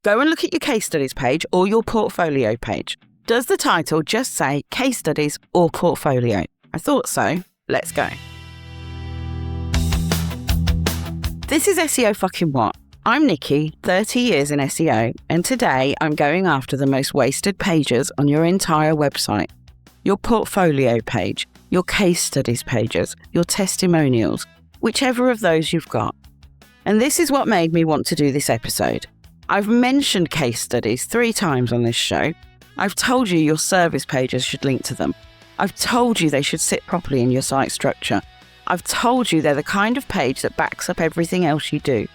Go and look at your case studies page or your portfolio page. Does the title just say case studies or portfolio? I thought so. Let's go. This is SEO fucking what? I'm Nikki, 30 years in SEO, and today I'm going after the most wasted pages on your entire website. Your portfolio page, your case studies pages, your testimonials, whichever of those you've got. And this is what made me want to do this episode. I've mentioned case studies 3 times on this show. I've told you your service pages should link to them. I've told you they should sit properly in your site structure. I've told you they're the kind of page that backs up everything else you do.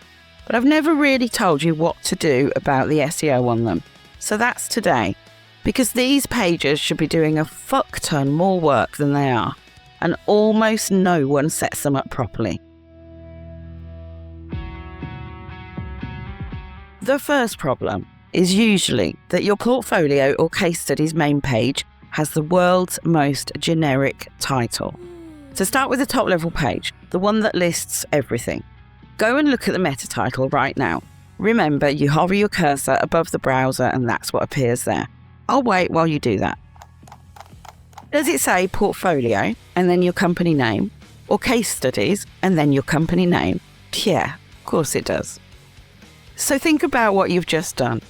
But I've never really told you what to do about the SEO on them. So that's today. Because these pages should be doing a fuck ton more work than they are. And almost no one sets them up properly. The first problem is usually that your portfolio or case studies main page has the world's most generic title. So start with the top level page, the one that lists everything. Go and look at the meta title right now. Remember, you hover your cursor above the browser and that's what appears there. I'll wait while you do that. Does it say portfolio and then your company name, or case studies and then your company name? Yeah, of course it does. So think about what you've just done.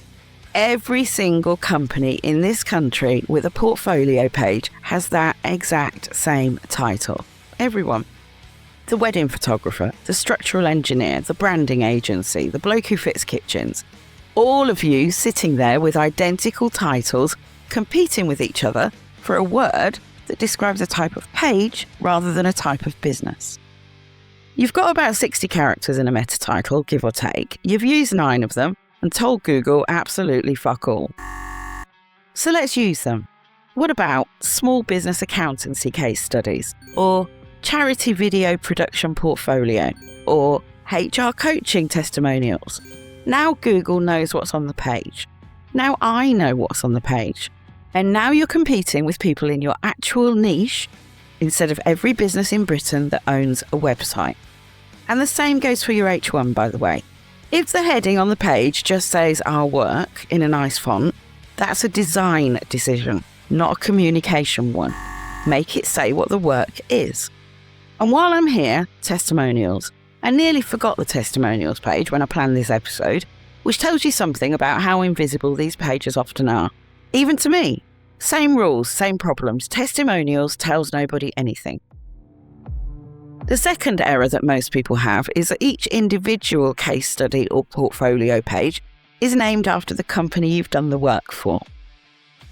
Every single company in this country with a portfolio page has that exact same title. Everyone. The wedding photographer, the structural engineer, the branding agency, the bloke who fits kitchens. All of you sitting there with identical titles, competing with each other for a word that describes a type of page rather than a type of business. You've got about 60 characters in a meta title, give or take. You've used 9 of them and told Google absolutely fuck all. So let's use them. What about small business accountancy case studies, or charity video production portfolio, or HR coaching testimonials? Now Google knows what's on the page. Now I know what's on the page. And now you're competing with people in your actual niche instead of every business in Britain that owns a website. And the same goes for your H1, by the way. If the heading on the page just says our work in a nice font, that's a design decision, not a communication one. Make it say what the work is. And while I'm here, testimonials. I nearly forgot the testimonials page when I planned this episode, which tells you something about how invisible these pages often are. Even to me. Same rules, same problems. Testimonials tells nobody anything. The second error that most people have is that each individual case study or portfolio page is named after the company you've done the work for.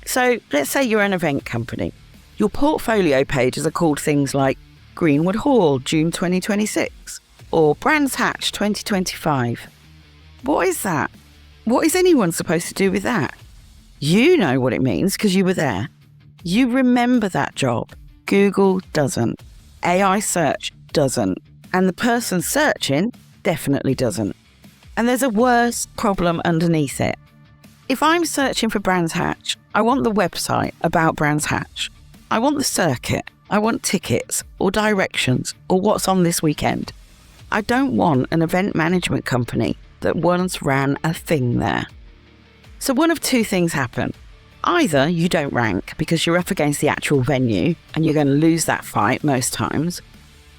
So let's say you're an event company. Your portfolio pages are called things like Greenwood Hall, June 2026, or Brands Hatch 2025. What is that? What is anyone supposed to do with that? You know what it means because you were there. You remember that job. Google doesn't. AI search doesn't. And the person searching definitely doesn't. And there's a worse problem underneath it. If I'm searching for Brands Hatch, I want the website about Brands Hatch. I want the circuit. I want tickets or directions or what's on this weekend. I don't want an event management company that once ran a thing there. So one of 2 things happen. Either you don't rank because you're up against the actual venue and you're going to lose that fight most times,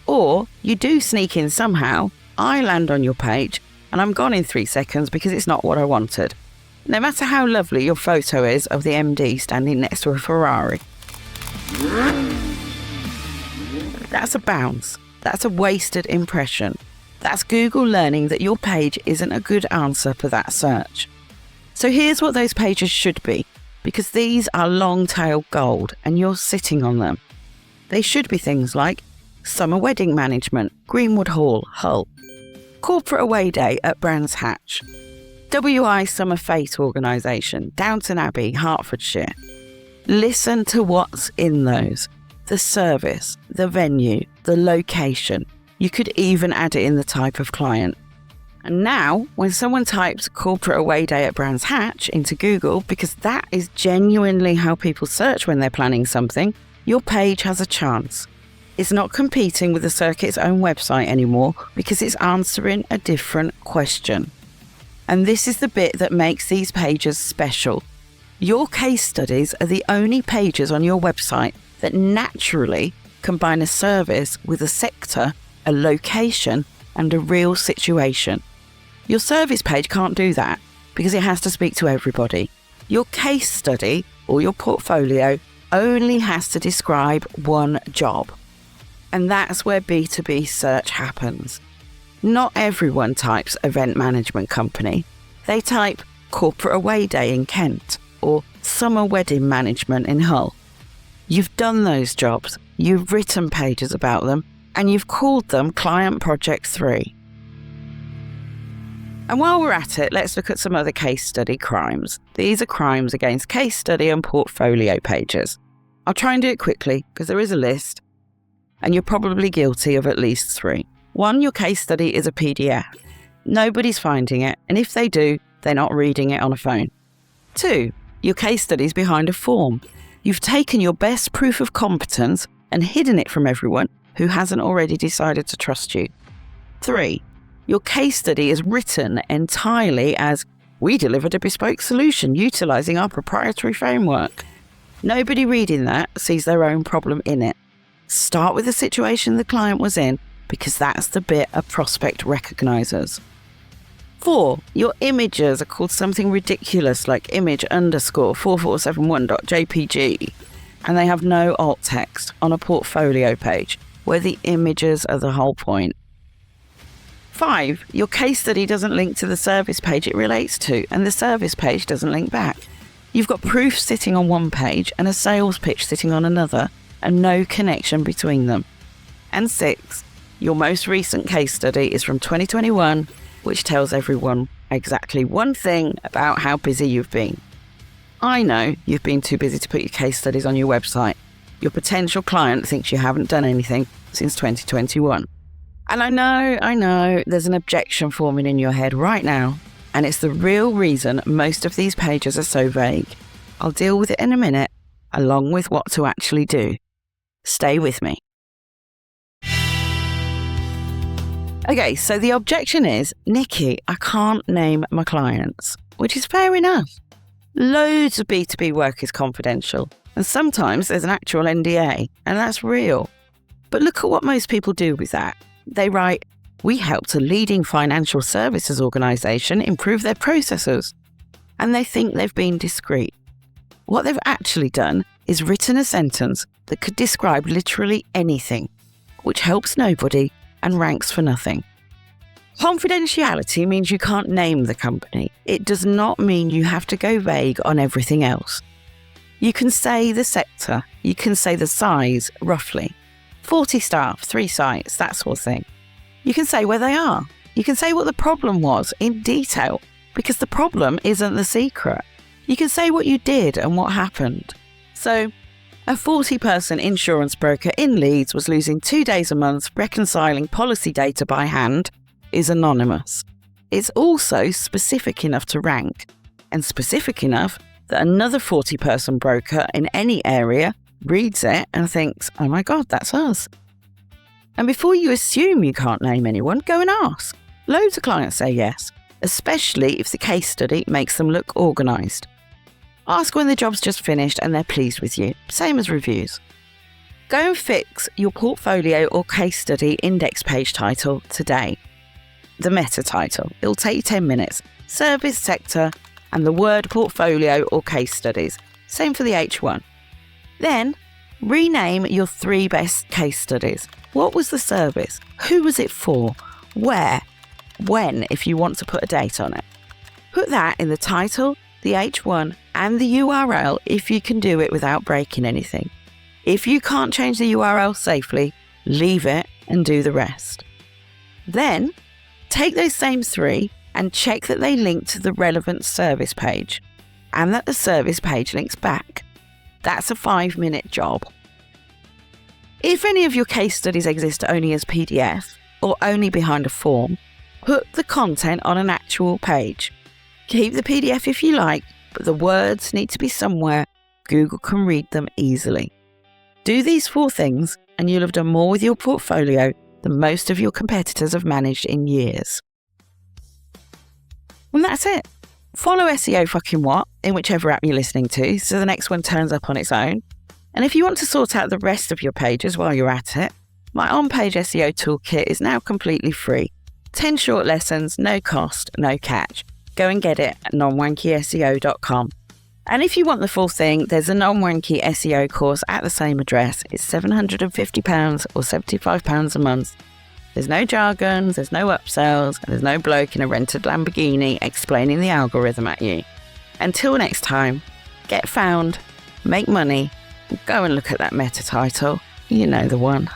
or you do sneak in somehow, I land on your page and I'm gone in 3 seconds because it's not what I wanted. No matter how lovely your photo is of the MD standing next to a Ferrari. That's a bounce. That's a wasted impression. That's Google learning that your page isn't a good answer for that search. So here's what those pages should be, because these are long-tail gold and you're sitting on them. They should be things like Summer Wedding Management, Greenwood Hall, Hull, Corporate Away Day at Brands Hatch, WI Summer Fete Organisation, Downton Abbey, Hertfordshire. Listen to what's in those. The service, the venue, the location. You could even add it in the type of client. And now, when someone types Corporate Away Day at Brands Hatch into Google, because that is genuinely how people search when they're planning something, your page has a chance. It's not competing with the circuit's own website anymore because it's answering a different question. And this is the bit that makes these pages special. Your case studies are the only pages on your website that naturally combine a service with a sector, a location, and a real situation. Your service page can't do that because it has to speak to everybody. Your case study or your portfolio only has to describe one job. And that's where B2B search happens. Not everyone types event management company. They type corporate away day in Kent or summer wedding management in Hull. You've done those jobs, you've written pages about them, and you've called them Client Project 3. And while we're at it, let's look at some other case study crimes. These are crimes against case study and portfolio pages. I'll try and do it quickly because there is a list, and you're probably guilty of at least 3. 1, your case study is a PDF. Nobody's finding it, and if they do, they're not reading it on a phone. 2, your case study is behind a form. You've taken your best proof of competence and hidden it from everyone who hasn't already decided to trust you. 3, your case study is written entirely as, we delivered a bespoke solution utilising our proprietary framework. Nobody reading that sees their own problem in it. Start with the situation the client was in, because that's the bit a prospect recognises. 4, your images are called something ridiculous like image_4471.jpg, and they have no alt text on a portfolio page where the images are the whole point. 5, your case study doesn't link to the service page it relates to, and the service page doesn't link back. You've got proof sitting on one page and a sales pitch sitting on another, and no connection between them. And 6, your most recent case study is from 2021, which tells everyone exactly one thing about how busy you've been. I know you've been too busy to put your case studies on your website. Your potential client thinks you haven't done anything since 2021. And I know there's an objection forming in your head right now, and it's the real reason most of these pages are so vague. I'll deal with it in a minute, along with what to actually do. Stay with me. Okay, so the objection is, Nikki, I can't name my clients, which is fair enough. Loads of B2B work is confidential, and sometimes there's an actual NDA, and that's real. But look at what most people do with that. They write, we helped a leading financial services organisation improve their processes, and they think they've been discreet. What they've actually done is written a sentence that could describe literally anything, which helps nobody and ranks for nothing. Confidentiality means you can't name the company. It does not mean you have to go vague on everything else. You can say the sector, you can say the size, roughly. 40 staff, 3 sites, that sort of thing. You can say where they are. You can say what the problem was in detail, because the problem isn't the secret. You can say what you did and what happened. So, a 40-person insurance broker in Leeds was losing 2 days a month reconciling policy data by hand is anonymous. It's also specific enough to rank, and specific enough that another 40-person broker in any area reads it and thinks, oh my God, that's us. And before you assume you can't name anyone, go and ask. Loads of clients say yes, especially if the case study makes them look organised. Ask when the job's just finished and they're pleased with you, same as reviews. Go and fix your portfolio or case study index page title today. The meta title, it'll take you 10 minutes, service sector, and the word portfolio or case studies, same for the H1. Then, rename your 3 best case studies. What was the service? Who was it for? Where? When, if you want to put a date on it. Put that in the title, the H1, and the URL if you can do it without breaking anything. If you can't change the URL safely, leave it and do the rest. Then, take those same 3 and check that they link to the relevant service page and that the service page links back. That's a 5-minute job. If any of your case studies exist only as PDF or only behind a form, put the content on an actual page. Keep the PDF if you like, but the words need to be somewhere Google can read them easily. Do these 4 things and you'll have done more with your portfolio than most of your competitors have managed in years. And that's it. Follow SEO fucking what in whichever app you're listening to so the next one turns up on its own. And if you want to sort out the rest of your pages while you're at it, my on-page SEO toolkit is now completely free. 10 short lessons, no cost, no catch. Go and get it at nonwankyseo.com. And if you want the full thing, there's a non-wanky SEO course at the same address. It's £750 or £75 a month. There's no jargon, there's no upsells, and there's no bloke in a rented Lamborghini explaining the algorithm at you. Until next time, get found, make money, go and look at that meta title. You know the one.